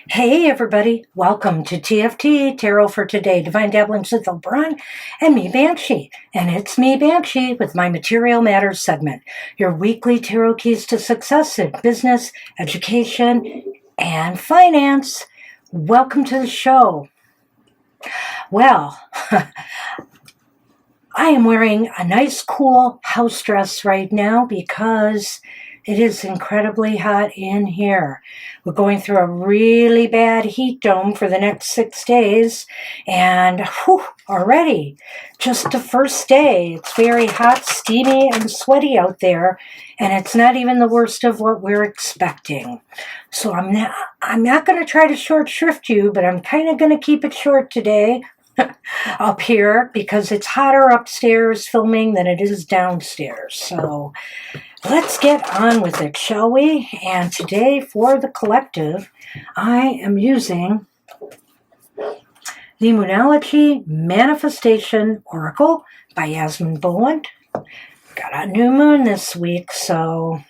Hey everybody, welcome to TFT, Tarot for Today, Divine Dabblings with Oberon, and me, Banshee. And it's me, Banshee, with my Material Matters segment, your weekly tarot keys to success in business, education, and finance. Welcome to the show. Well, I am wearing a nice cool house dress right now because it is incredibly hot in here. We're going through a really bad heat dome for the next 6 days, and already, just the first day, it's very hot, steamy, and sweaty out there, and it's not even the worst of what we're expecting. So I'm not going to try to short shrift you, but I'm kind of going to keep it short today up here because it's hotter upstairs filming than it is downstairs. So let's get on with it, shall we? And today for the collective, I am using the Moonology Manifestation Oracle by Yasmin Boland. Got a new moon this week, so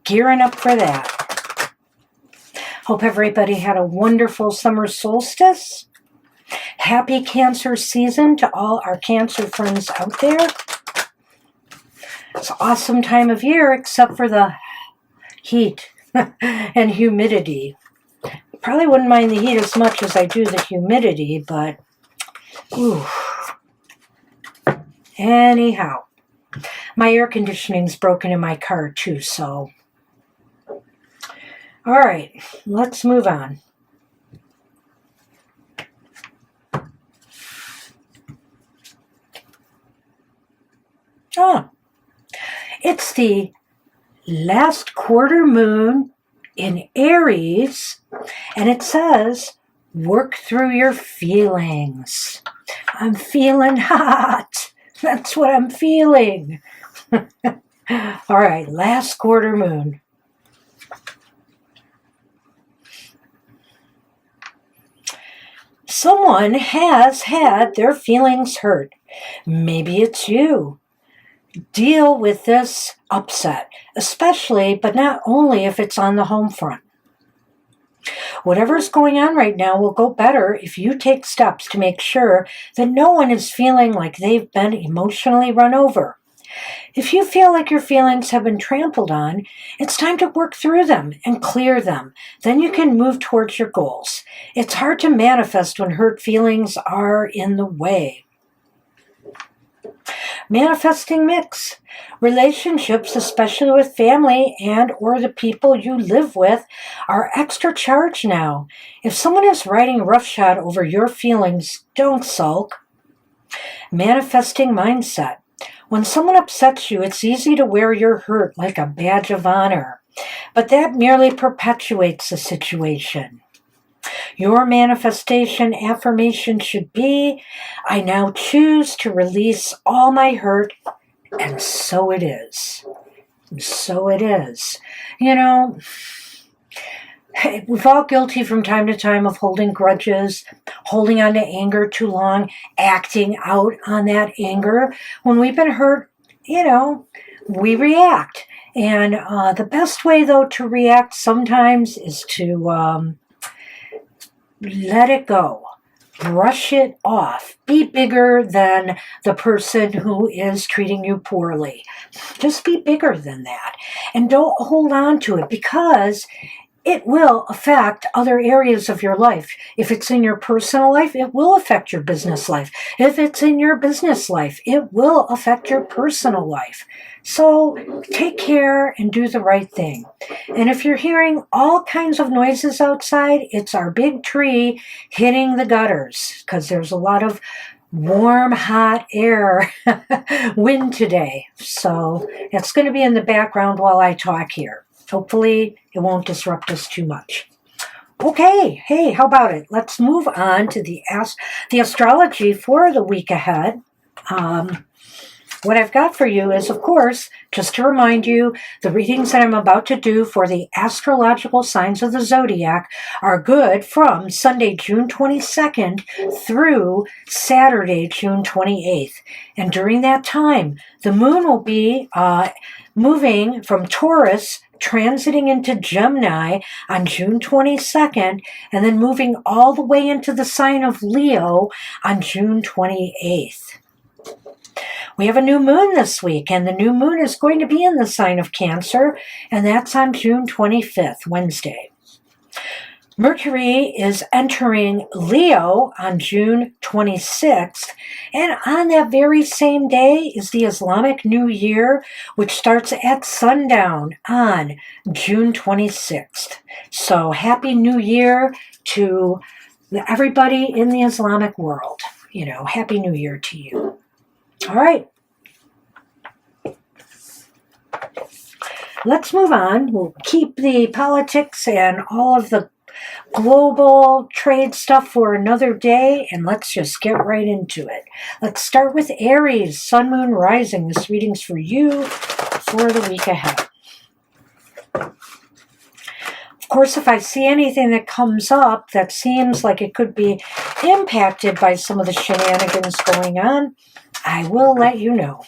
gearing up for that. Hope everybody had a wonderful summer solstice. Happy Cancer season to all our Cancer friends out there. It's an awesome time of year, except for the heat and humidity. Probably wouldn't mind the heat as much as I do the humidity, but ooh. Anyhow, my air conditioning's broken in my car too, so. All right, let's move on. It's the last quarter moon in Aries, and it says, work through your feelings. I'm feeling hot. That's what I'm feeling. All right, last quarter moon. Someone has had their feelings hurt. Maybe it's you. Deal with this upset, especially, but not only if it's on the home front. Whatever's going on right now will go better if you take steps to make sure that no one is feeling like they've been emotionally run over. If you feel like your feelings have been trampled on, it's time to work through them and clear them. Then you can move towards your goals. It's hard to manifest when hurt feelings are in the way. Manifesting mix. Relationships, especially with family and or the people you live with, are extra charged now. If someone is riding roughshod over your feelings, don't sulk. Manifesting mindset. When someone upsets you, it's easy to wear your hurt like a badge of honor, but that merely perpetuates the situation. Your manifestation affirmation should be, I now choose to release all my hurt, and so it is. And so it is. You know, we're all guilty from time to time of holding grudges, holding on to anger too long, acting out on that anger. When we've been hurt, you know, we react. And the best way, though, to react sometimes is to let it go. Brush it off. Be bigger than the person who is treating you poorly. Just be bigger than that. And don't hold on to it because it will affect other areas of your life. If it's in your personal life, it will affect your business life. If it's in your business life, it will affect your personal life. So take care and do the right thing. And if you're hearing all kinds of noises outside, it's our big tree hitting the gutters because there's a lot of warm, hot air wind today. So it's going to be in the background while I talk here. Hopefully it won't disrupt us too much. Okay, hey, how about it? Let's move on to the astrology for the week ahead. What I've got for you is, of course, just to remind you, the readings that I'm about to do for the astrological signs of the zodiac are good from Sunday, June 22nd through Saturday, June 28th. And during that time, the moon will be moving from Taurus, transiting into Gemini on June 22nd, and then moving all the way into the sign of Leo on June 28th. We have a new moon this week, and the new moon is going to be in the sign of Cancer, and that's on June 25th, Wednesday. Mercury is entering Leo on June 26th, and on that very same day is the Islamic New Year, which starts at sundown on June 26th. So happy New Year to everybody in the Islamic world. You know, happy New Year to you. All right. Let's move on. We'll keep the politics and all of the global trade stuff for another day, and let's just get right into it. Let's start with Aries, Sun, Moon, Rising. This reading's for you for the week ahead. Of course, if I see anything that comes up that seems like it could be impacted by some of the shenanigans going on, I will let you know.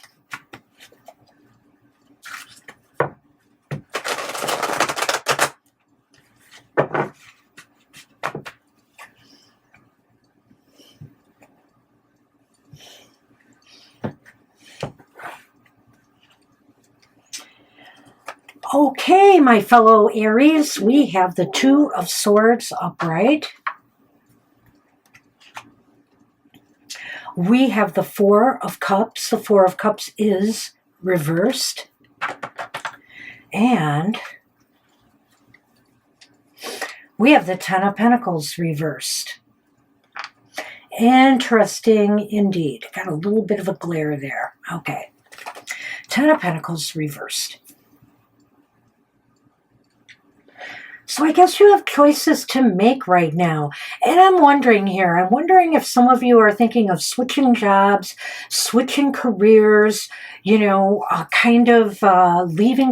Okay, my fellow Aries, we have the Two of Swords upright. We have the Four of Cups. The Four of Cups is reversed. And we have the Ten of Pentacles reversed. Interesting indeed. Got a little bit of a glare there. Okay. Ten of Pentacles reversed. So I guess you have choices to make right now. And I'm wondering if some of you are thinking of switching jobs, switching careers, leaving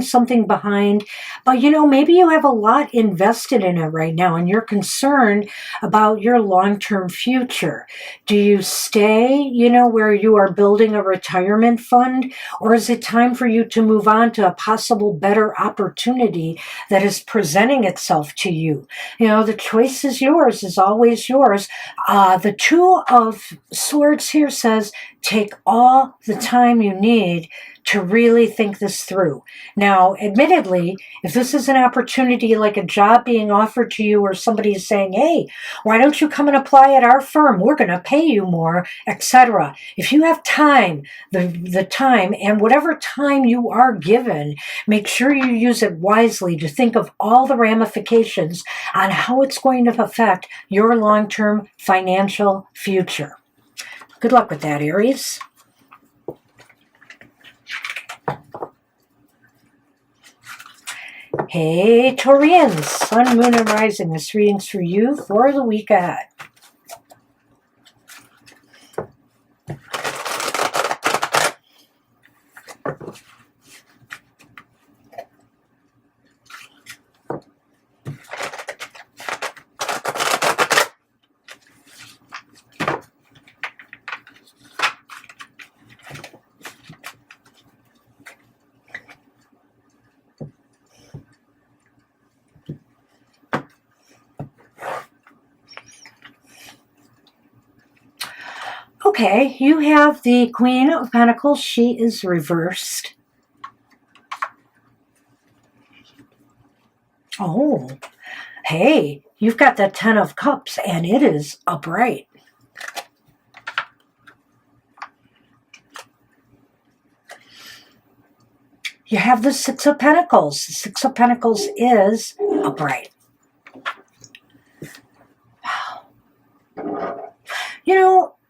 something behind. But, maybe you have a lot invested in it right now and you're concerned about your long-term future. Do you stay, where you are building a retirement fund? Or is it time for you to move on to a possible better opportunity that is presenting itself to you? The choice is yours, is always yours. The Two of Swords here says, take all the time you need to really think this through. Now, admittedly, if this is an opportunity like a job being offered to you or somebody is saying, hey, why don't you come and apply at our firm? We're going to pay you more, etc. If you have time, the time, and whatever time you are given, make sure you use it wisely to think of all the ramifications on how it's going to affect your long-term financial future. Good luck with that, Aries. Hey, Taurians, Sun, Moon, and Rising. This reading's for you for the week ahead. Okay, you have the Queen of Pentacles. She is reversed. Oh, hey, you've got the Ten of Cups, and it is upright. You have the Six of Pentacles. The Six of Pentacles is upright. Wow.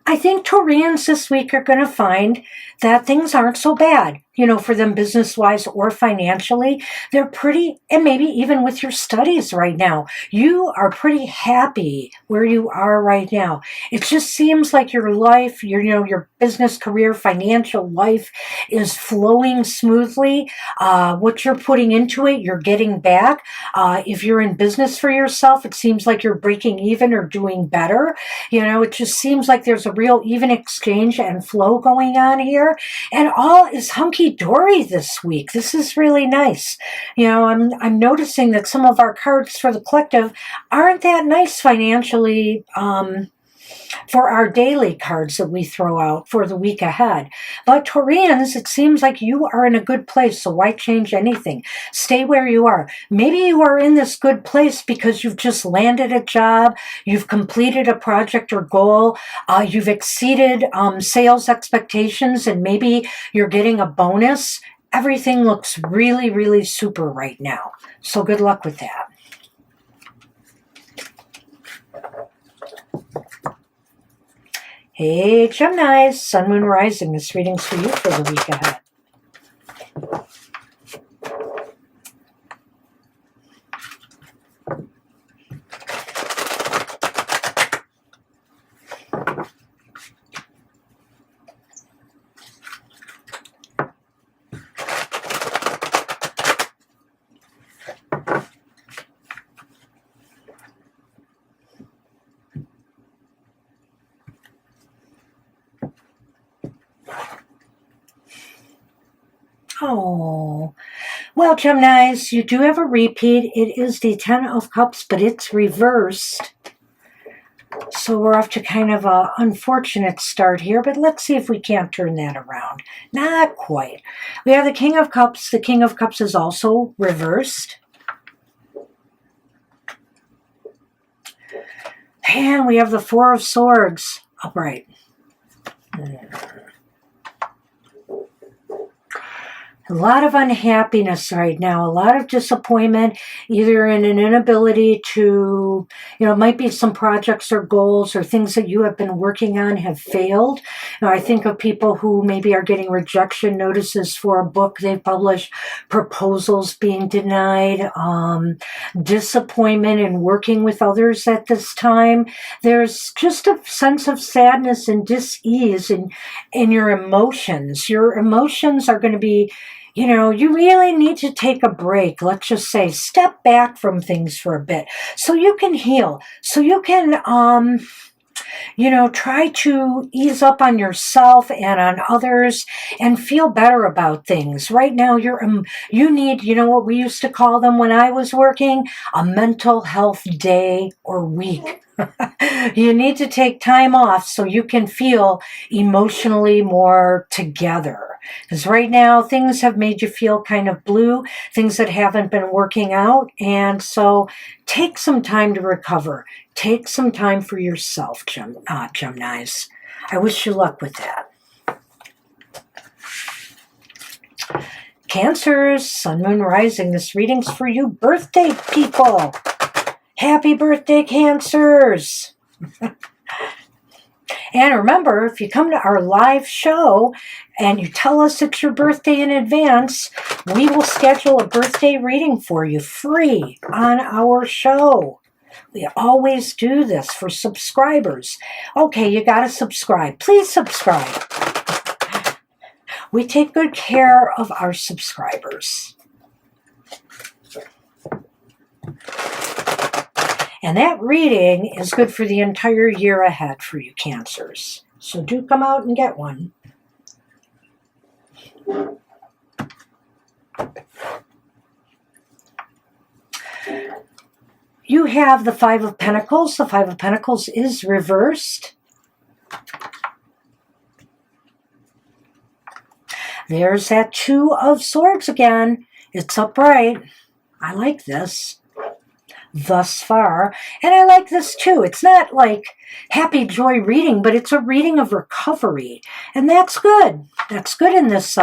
I think Taurians this week are going to find that things aren't so bad. you know, for them business-wise or financially. They're pretty, and maybe even with your studies right now, you are pretty happy where you are right now. It just seems like your life, your business, career, financial life is flowing smoothly. What you're putting into it, you're getting back. If you're in business for yourself, it seems like you're breaking even or doing better. You know, it just seems like there's a real even exchange and flow going on here. And all is hunky-dory this week. This is really nice. You know, I'm noticing that some of our cards for the collective aren't that nice financially, for our daily cards that we throw out for the week ahead. But Taurians, it seems like you are in a good place, so why change anything? Stay where you are. Maybe you are in this good place because you've just landed a job, you've completed a project or goal, you've exceeded sales expectations, and maybe you're getting a bonus. Everything looks really, really super right now. So good luck with that. Hey, Gemini, Sun, Moon, Rising. This reading's for you for the week ahead. Oh, well, Geminis, you do have a repeat. It is the Ten of Cups, but it's reversed. So we're off to kind of an unfortunate start here, but let's see if we can't turn that around. Not quite. We have the King of Cups. The King of Cups is also reversed. And we have the Four of Swords upright. A lot of unhappiness right now, a lot of disappointment, either in an inability to, it might be some projects or goals or things that you have been working on have failed. Now, I think of people who maybe are getting rejection notices for a book they've published, proposals being denied, disappointment in working with others at this time. There's just a sense of sadness and dis-ease in your emotions. Your emotions are going to be, you really need to take a break. Let's just say step back from things for a bit so you can heal, so you can, try to ease up on yourself and on others and feel better about things. Right now, you need, what we used to call them when I was working, a mental health day or week. You need to take time off so you can feel emotionally more together. Because right now, things have made you feel kind of blue, things that haven't been working out. And so take some time to recover. Take some time for yourself, Geminis. I wish you luck with that. Cancers, Sun, Moon, Rising. This reading's for you birthday people. Happy birthday, Cancers. And remember, if you come to our live show and you tell us it's your birthday in advance, we will schedule a birthday reading for you free on our show. We always do this for subscribers. Okay, you got to subscribe. Please subscribe. We take good care of our subscribers. And that reading is good for the entire year ahead for you, Cancers. So do come out and get one. You have the Five of Pentacles. The Five of Pentacles is reversed. There's that Two of Swords again. It's upright. I like this thus far. And I like this too. It's not like happy joy reading, but it's a reading of recovery. And that's good. That's good in this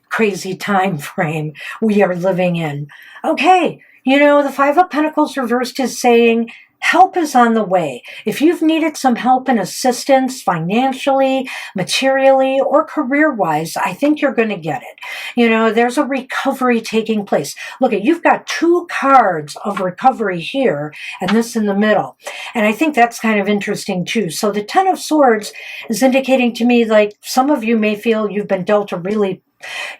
crazy time frame we are living in. Okay, the Five of Pentacles reversed is saying, help is on the way. If you've needed some help and assistance financially, materially, or career-wise, I think you're going to get it. You know, there's a recovery taking place. Look, you've got 2 cards of recovery here and this in the middle. And I think that's kind of interesting too. So the Ten of Swords is indicating to me like some of you may feel you've been dealt a really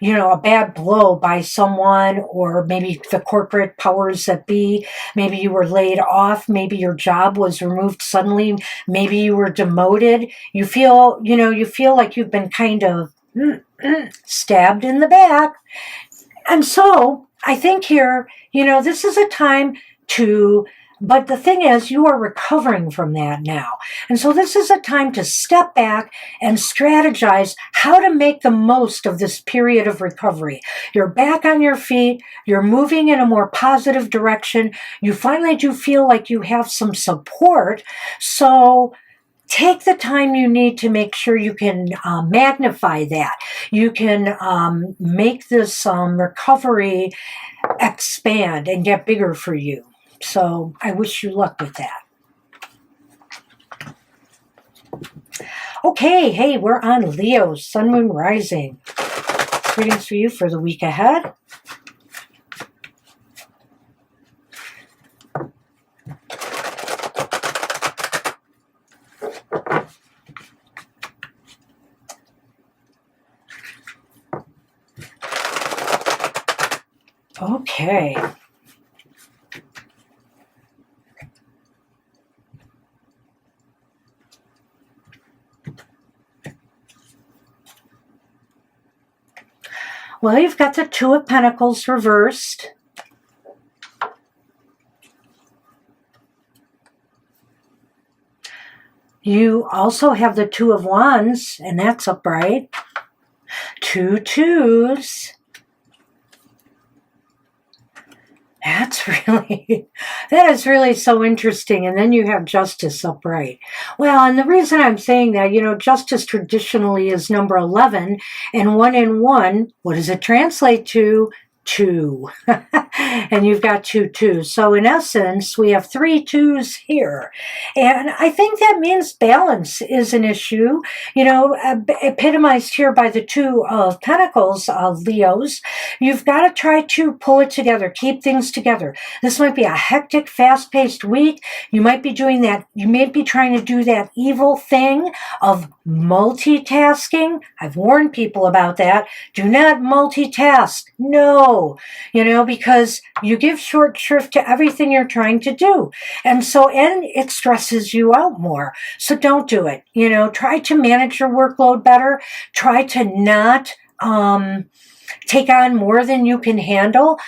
a bad blow by someone, or maybe the corporate powers that be. Maybe you were laid off. Maybe your job was removed suddenly. Maybe you were demoted. You feel like you've been kind of stabbed in the back. And so I think here, this is a time but the thing is, you are recovering from that now. And so this is a time to step back and strategize how to make the most of this period of recovery. You're back on your feet. You're moving in a more positive direction. You finally do feel like you have some support. So take the time you need to make sure you can magnify that. You can make this recovery expand and get bigger for you. So I wish you luck with that. Okay, hey, we're on Leo, Sun, Moon, Rising. Readings for you for the week ahead. Okay. Well, you've got the Two of Pentacles reversed. You also have the Two of Wands, and that's upright. 2 twos. That is really so interesting. And then you have Justice upright. Well, and the reason I'm saying that, Justice traditionally is number 11, and 1 and 1, what does it translate to? 2. And you've got 2 twos. So in essence, we have 3 twos here. And I think that means balance is an issue, epitomized here by the Two of Pentacles of Leos. You've got to try to pull it together, keep things together. This might be a hectic, fast-paced week. You might be doing that. You may be trying to do that evil thing of multitasking. I've warned people about that. Do not multitask. No, because you give short shrift to everything you're trying to do. And it stresses you out more. So don't do it. Try to manage your workload better. Try to not take on more than you can handle.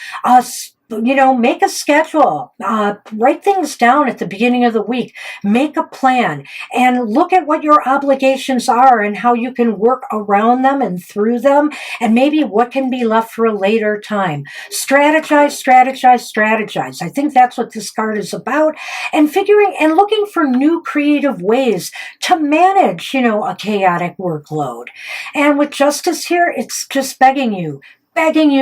Make a schedule. Write things down at the beginning of the week. Make a plan and look at what your obligations are and how you can work around them and through them, and maybe what can be left for a later time. Strategize, strategize, strategize. I think that's what this card is about, and figuring and looking for new creative ways to manage, a chaotic workload. And with Justice here, it's just begging you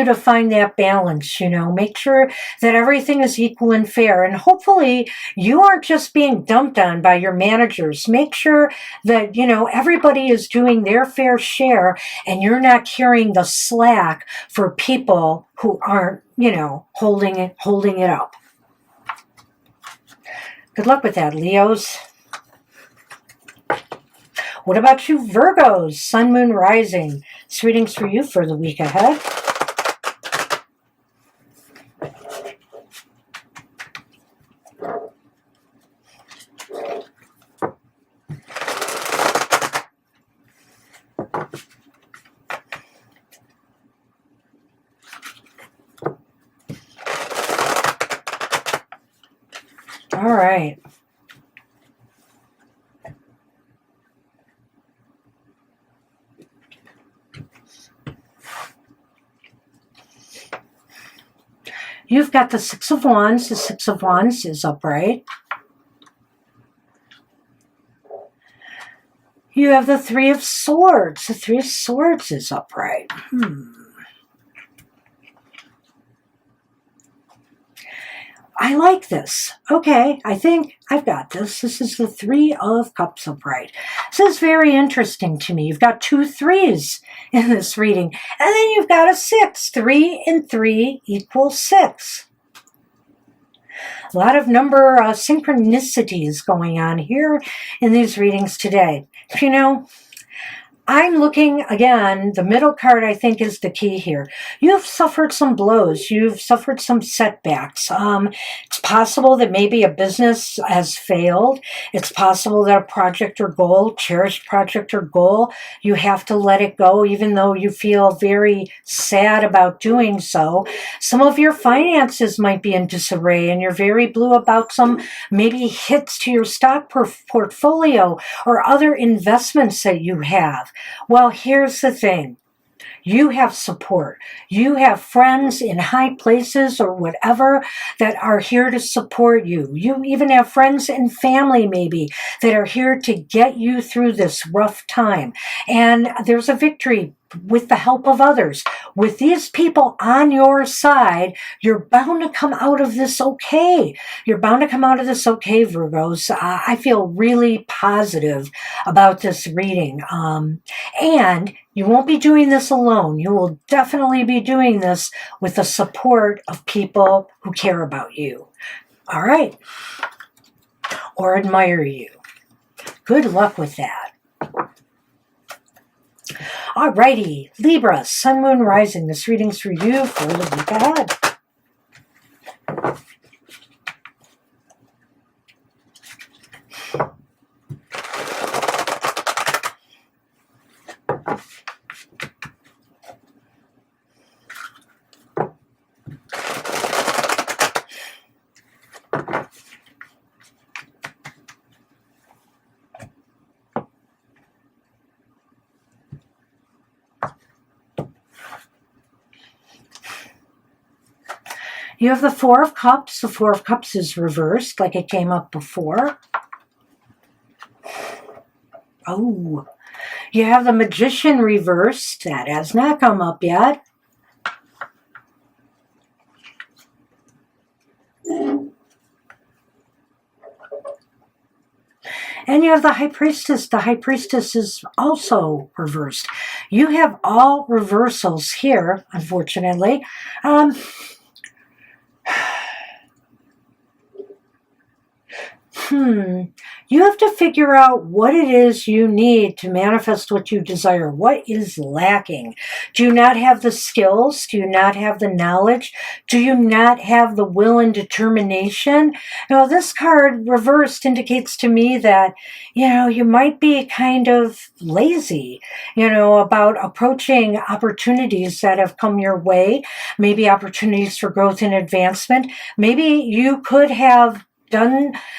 to find that balance, make sure that everything is equal and fair. And hopefully you aren't just being dumped on by your managers. Make sure that, everybody is doing their fair share and you're not carrying the slack for people who aren't, holding it up. Good luck with that, Leos. What about you, Virgos? Sun, Moon, Rising. This reading's for you for the week ahead. All right. You've got the Six of Wands. The Six of Wands is upright. You have the Three of Swords. The Three of Swords is upright. I like this. Okay, I think I've got this. This is the Three of Cups upright. This is very interesting to me. You've got 2 threes in this reading. And then you've got a 6. 3 and 3 equals 6. A lot of number synchronicities going on here in these readings today. You know, I'm looking, again, the middle card I think is the key here. You've suffered some blows. You've suffered some setbacks. It's possible that maybe a business has failed. It's possible that a project or goal, cherished project or goal, you have to let it go even though you feel very sad about doing so. Some of your finances might be in disarray and you're very blue about some maybe hits to your stock portfolio or other investments that you have. Well, here's the thing. You have support. You have friends in high places or whatever that are here to support you. You even have friends and family maybe that are here to get you through this rough time. And there's a victory with the help of others. With these people on your side, you're bound to come out of this okay. You're bound to come out of this okay, Virgos. I feel really positive about this reading. And you won't be doing this alone. You will definitely be doing this with the support of people who care about you. All right. Or admire you. Good luck with that. Alrighty, Libra, Sun, Moon, Rising. This reading's for you for the week ahead. You have the Four of Cups. The Four of Cups is reversed like it came up before. Oh, you have the Magician reversed. That has not come up yet. And you have the High Priestess. The High Priestess is also reversed. You have all reversals here, unfortunately. You have to figure out what it is you need to manifest what you desire. What is lacking? Do you not have the skills? Do you not have the knowledge? Do you not have the will and determination? Now, this card reversed indicates to me that, you might be kind of lazy, about approaching opportunities that have come your way, maybe opportunities for growth and advancement. Maybe you could have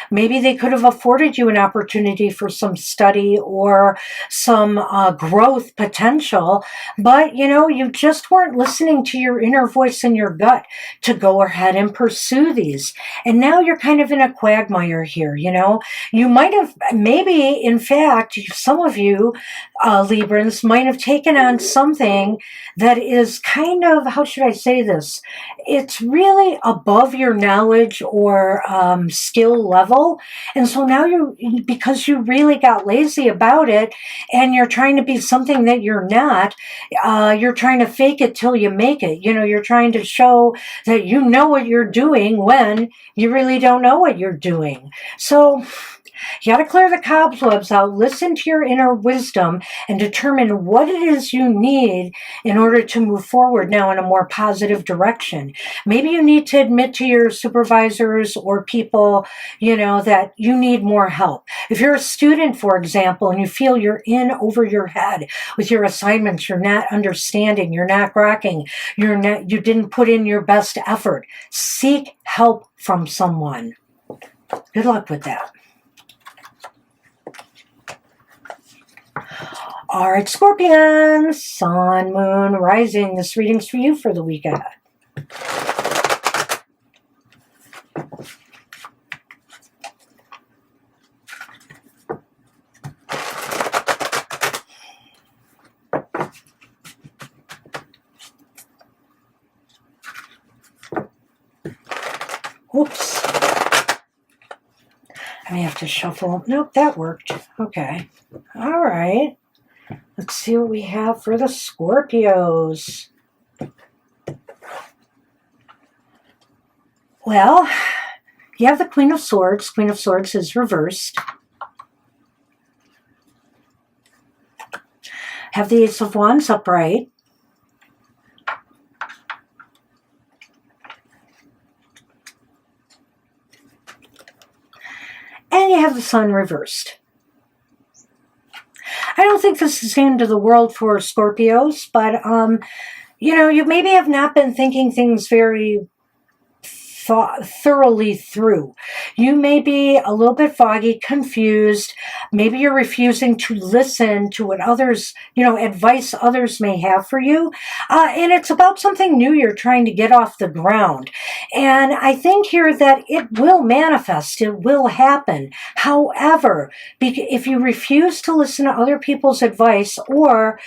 maybe they could have afforded you an opportunity for some study or some growth potential, but you just weren't listening to your inner voice and your gut to go ahead and pursue these. And now you're kind of in a quagmire here. You might have, maybe in fact, some of you Librans might have taken on something that is kind of, how should I say this? It's really above your knowledge or skill level. And so now because you really got lazy about it and you're trying to be something that you're not, you're trying to fake it till you make it. You're trying to show that you know what you're doing when you really don't know what you're doing. So you got to clear the cobwebs out, listen to your inner wisdom, and determine what it is you need in order to move forward now in a more positive direction. Maybe you need to admit to your supervisors or people, that you need more help. If you're a student, for example, and you feel you're in over your head with your assignments, you're not understanding, you're not grokking, you didn't put in your best effort, seek help from someone. Good luck with that. All right, Scorpions, Sun, Moon, Rising. This reading's for you for the week ahead. Oops. I may have to shuffle. Nope, that worked. Okay. All right. Let's see what we have for the Scorpios. Well, you have the Queen of Swords. Queen of Swords is reversed. Have the Ace of Wands upright. And you have the Sun reversed. I don't think this is the end of the world for Scorpios, but, you know, you maybe have not been thinking things very thoroughly through. You may be a little bit foggy, confused. Maybe you're refusing to listen to what others, you know, advice others may have for you. And it's about something new you're trying to get off the ground. And I think here that it will manifest. It will happen. However, if you refuse to listen to other people's advice, or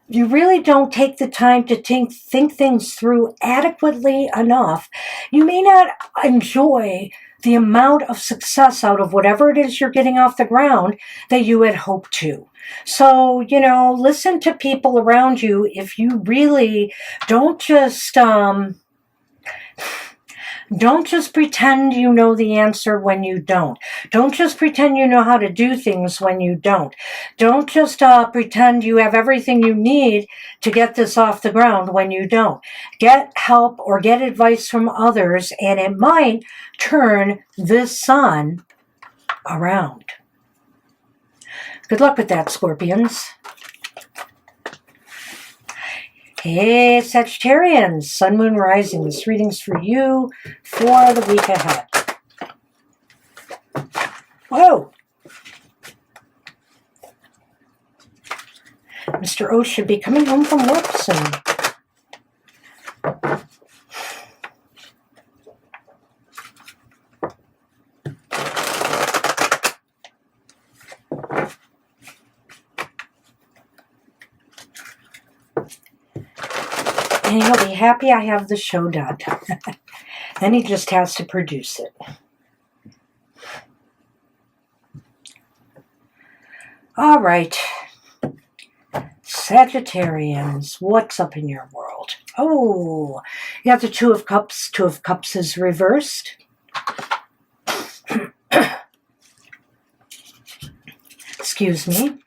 you really don't take the time to think things through adequately enough, you may not enjoy the amount of success out of whatever it is you're getting off the ground that you had hoped to. So, you know, listen to people around you. If you really don't just pretend you know the answer when you don't. Don't just pretend you know how to do things when you don't. Don't just pretend you have everything you need to get this off the ground when you don't. Get help or get advice from others, and it might turn this sun around. Good luck with that, Scorpions. Hey, Sagittarians, Sun, Moon, Rising. This reading's for you for the week ahead. Whoa! Mr. O should be coming home from work soon. And he'll be happy I have the show done. Then he just has to produce it. All right. Sagittarians, what's up in your world? Oh, you have the Two of Cups. Two of Cups is reversed. Excuse me.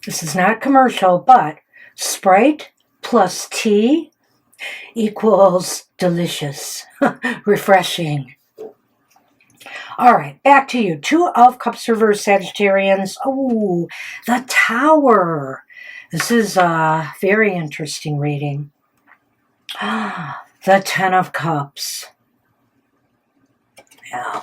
This is not commercial, but Sprite plus tea equals delicious, refreshing. All right, back to you. Two of Cups reversed, Sagittarians. Oh, the Tower. This is a very interesting reading. The Ten of Cups. Yeah.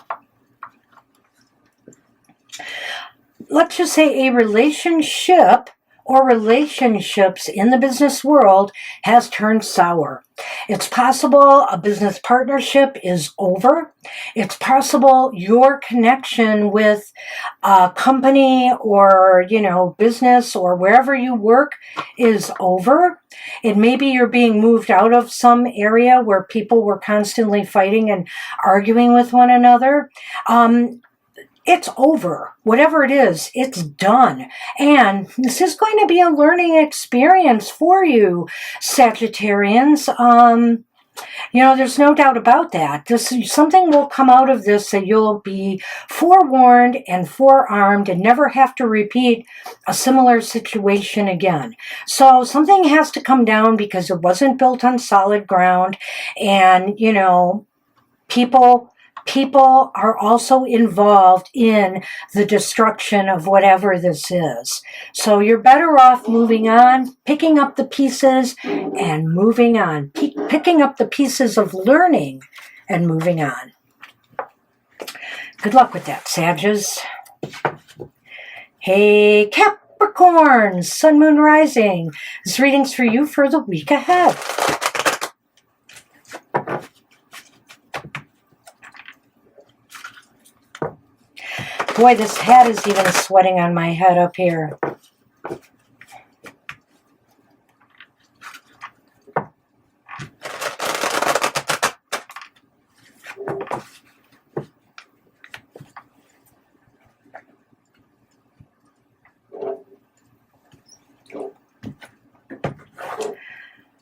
Let's just say a relationship or relationships in the business world has turned sour. It's possible a business partnership is over. It's possible your connection with a company or, you know, business or wherever you work is over. It may be you're being moved out of some area where people were constantly fighting and arguing with one another. It's over. Whatever it is, it's done. And this is going to be a learning experience for you, Sagittarians. You know, there's no doubt about that. Something will come out of this that you'll be forewarned and forearmed and never have to repeat a similar situation again. So something has to come down because it wasn't built on solid ground. And, you know, people are also involved in the destruction of whatever this is. So you're better off moving on, picking up the pieces and moving on. Picking up the pieces of learning and moving on. Good luck with that, Sages. Hey, Capricorn, Sun, Moon, Rising. This reading's for you for the week ahead. Boy, this hat is even sweating on my head up here.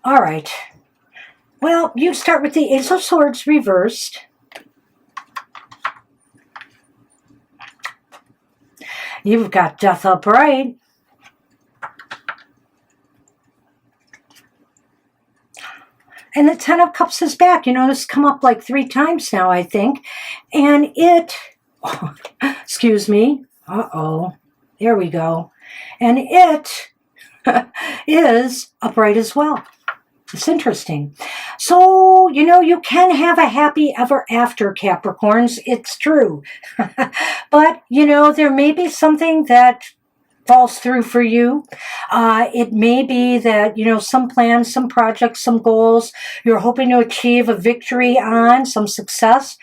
All right. Well, you start with the Ace of Swords reversed. You've got Death upright. And the Ten of Cups is back. You know, this has come up like 3 times now, I think. And it, oh, excuse me. Uh-oh. There we go. And it is upright as well. It's interesting. So, you know, you can have a happy ever after, Capricorns. It's true. But, you know, there may be something that falls through for you. It may be that, you know, some plans, some projects, some goals you're hoping to achieve a victory on, some success.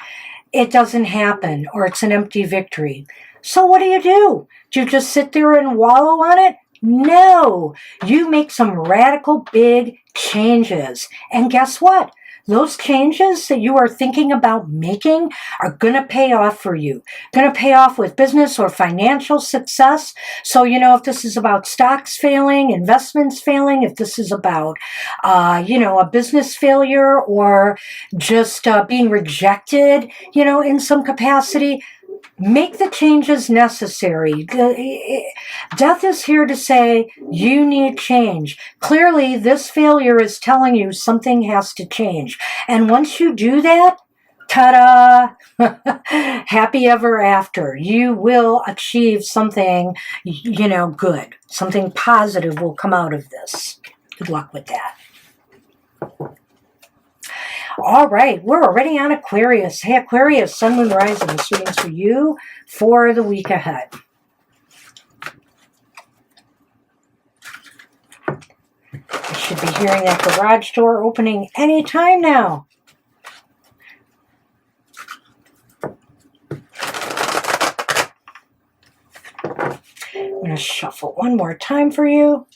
It doesn't happen, or it's an empty victory. So what do? Do you just sit there and wallow on it? No, you make some radical big changes. And guess what? Those changes that you are thinking about making are going to pay off for you. Going to pay off with business or financial success. So, you know, if this is about stocks failing, investments failing, if this is about, you know, a business failure or just being rejected, you know, in some capacity, make the changes necessary. Death is here to say you need change. Clearly, this failure is telling you something has to change. And once you do that, ta-da! Happy ever after. You will achieve something, you know, good. Something positive will come out of this. Good luck with that. All right, we're already on Aquarius. Hey, Aquarius, Sun, Moon, Rising. This reading's for you for the week ahead. I should be hearing that garage door opening any time now. I'm going to shuffle one more time for you.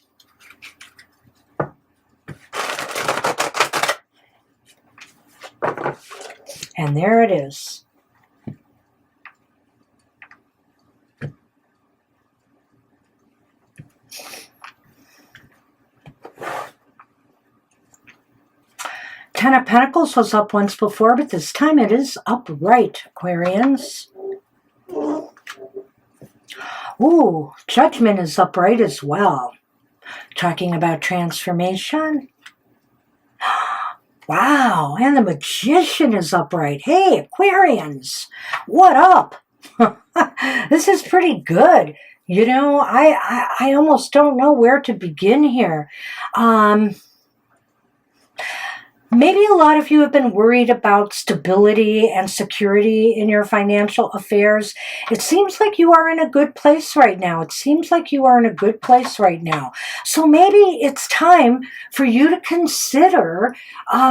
And there it is. Ten of Pentacles was up once before, but this time it is upright, Aquarians. Ooh, Judgment is upright as well. Talking about transformation. Wow, and the Magician is upright. Hey, Aquarians, what up? This is pretty good. You know, I almost don't know where to begin here. Maybe a lot of you have been worried about stability and security in your financial affairs. It seems like you are in a good place right now. So maybe it's time for you to consider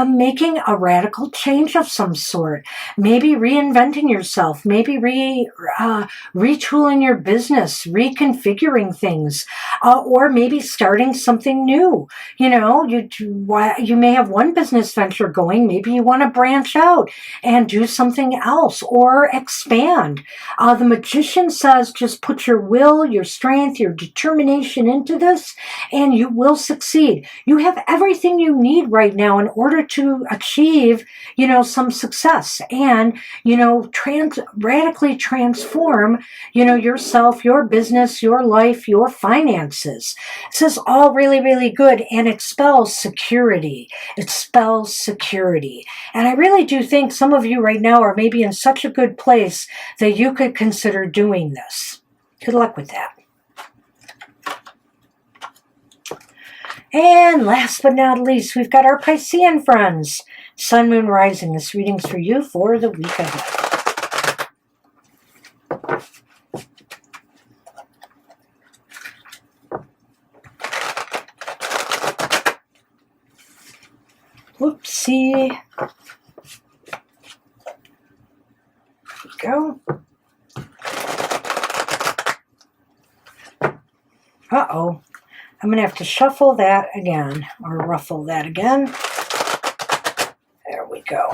making a radical change of some sort. Maybe reinventing yourself. Maybe retooling your business, reconfiguring things, or maybe starting something new. You know, you may have one business venture going. Maybe you want to branch out and do something else or expand. The Magician says just put your will, your strength, your determination into this and you will succeed. You have everything you need right now in order to achieve, you know, some success and, you know, radically transform, you know, yourself, your business, your life, your finances. This is all really, really good and it spells security. And I really do think some of you right now are maybe in such a good place that you could consider doing this. Good luck with that. And last but not least, we've got our Piscean friends. Sun, Moon, Rising. This reading's for you for the week ahead. Whoopsie. There we go. Uh-oh. I'm going to have to shuffle that again, or ruffle that again. There we go.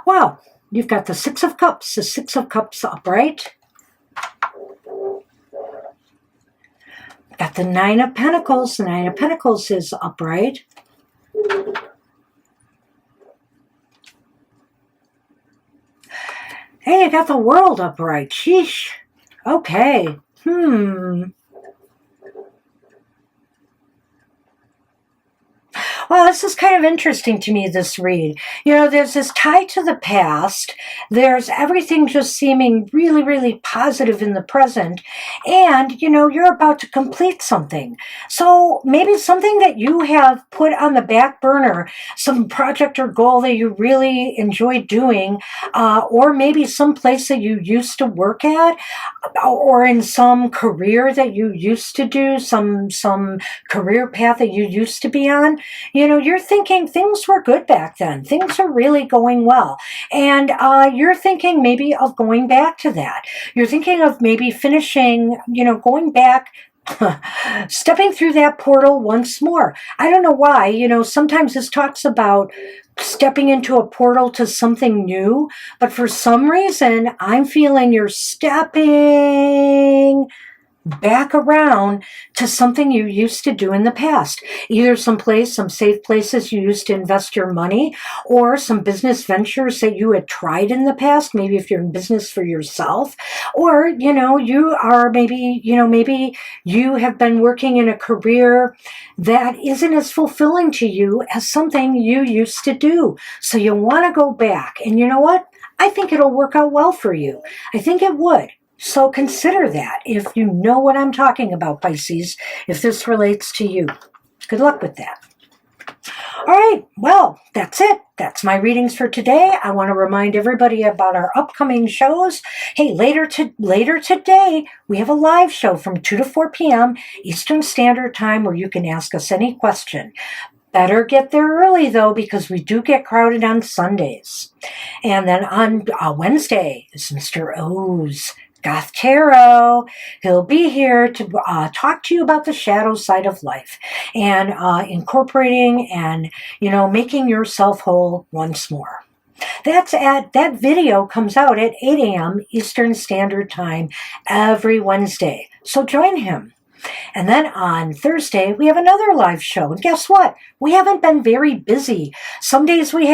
Wow, you've got the Six of Cups, the Six of Cups upright. Got the Nine of Pentacles. The Nine of Pentacles is upright. Hey, you got the World upright. Sheesh. Okay. Well, this is kind of interesting to me, this read. You know, there's this tie to the past. There's everything just seeming really, really positive in the present. And, you know, you're about to complete something. So maybe something that you have put on the back burner, some project or goal that you really enjoy doing, or maybe some place that you used to work at, or in some career that you used to do, some career path that you used to be on. You know, you're thinking things were good back then. Things are really going well. And you're thinking maybe of going back to that. You're thinking of maybe finishing, you know, going back, stepping through that portal once more. I don't know why. You know, sometimes this talks about stepping into a portal to something new. But for some reason, I'm feeling you're stepping back around to something you used to do in the past. Either some safe places you used to invest your money, or some business ventures that you had tried in the past, maybe if you're in business for yourself, or, you know, you are maybe you have been working in a career that isn't as fulfilling to you as something you used to do. So you want to go back. And you know what? I think it'll work out well for you. I think it would. So consider that if you know what I'm talking about, Pisces, if this relates to you. Good luck with that. All right, well, that's it. That's my readings for today. I want to remind everybody about our upcoming shows. Hey, later today, we have a live show from 2 to 4 p.m. Eastern Standard Time where you can ask us any question. Better get there early, though, because we do get crowded on Sundays. And then on Wednesday is Mr. O's Goth Tarot. He'll be here to talk to you about the shadow side of life and incorporating and, you know, making yourself whole once more. That video comes out at 8 a.m. Eastern Standard Time every Wednesday. So join him. And then on Thursday, we have another live show. And guess what? We haven't been very busy. Some Thursdays we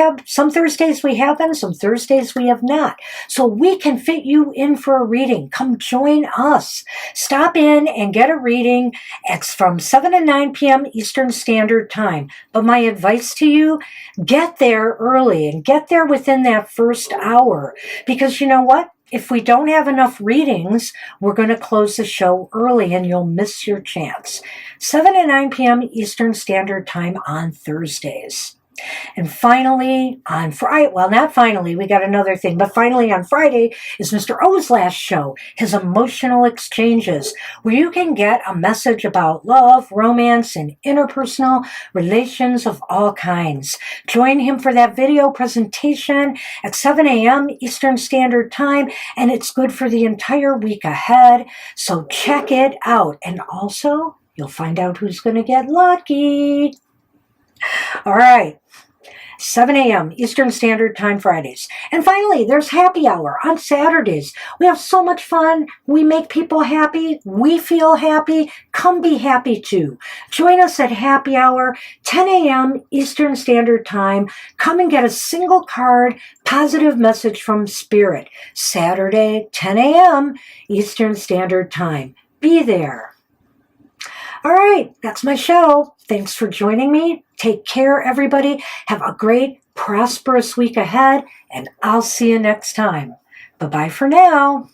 have been, some Thursdays we have not. So we can fit you in for a reading. Come join us. Stop in and get a reading. It's from 7 to 9 p.m. Eastern Standard Time. But my advice to you, get there early and get there within that first hour. Because you know what? If we don't have enough readings, we're going to close the show early and you'll miss your chance. 7 to 9 p.m. Eastern Standard Time on Thursdays. And finally, on Friday, well, not finally, we got another thing, but finally on Friday is Mr. O's last show, his Emotional Exchanges, where you can get a message about love, romance, and interpersonal relations of all kinds. Join him for that video presentation at 7 a.m. Eastern Standard Time, and it's good for the entire week ahead, so check it out. And also, you'll find out who's going to get lucky. All right. 7 a.m. Eastern Standard Time Fridays. And finally, there's happy hour on Saturdays. We have so much fun. We make people happy. We feel happy. Come be happy too. Join us at happy hour, 10 a.m. Eastern Standard Time. Come and get a single card, positive message from Spirit. Saturday, 10 a.m. Eastern Standard Time. Be there. All right, that's my show. Thanks for joining me. Take care, everybody. Have a great, prosperous week ahead, and I'll see you next time. Bye-bye for now.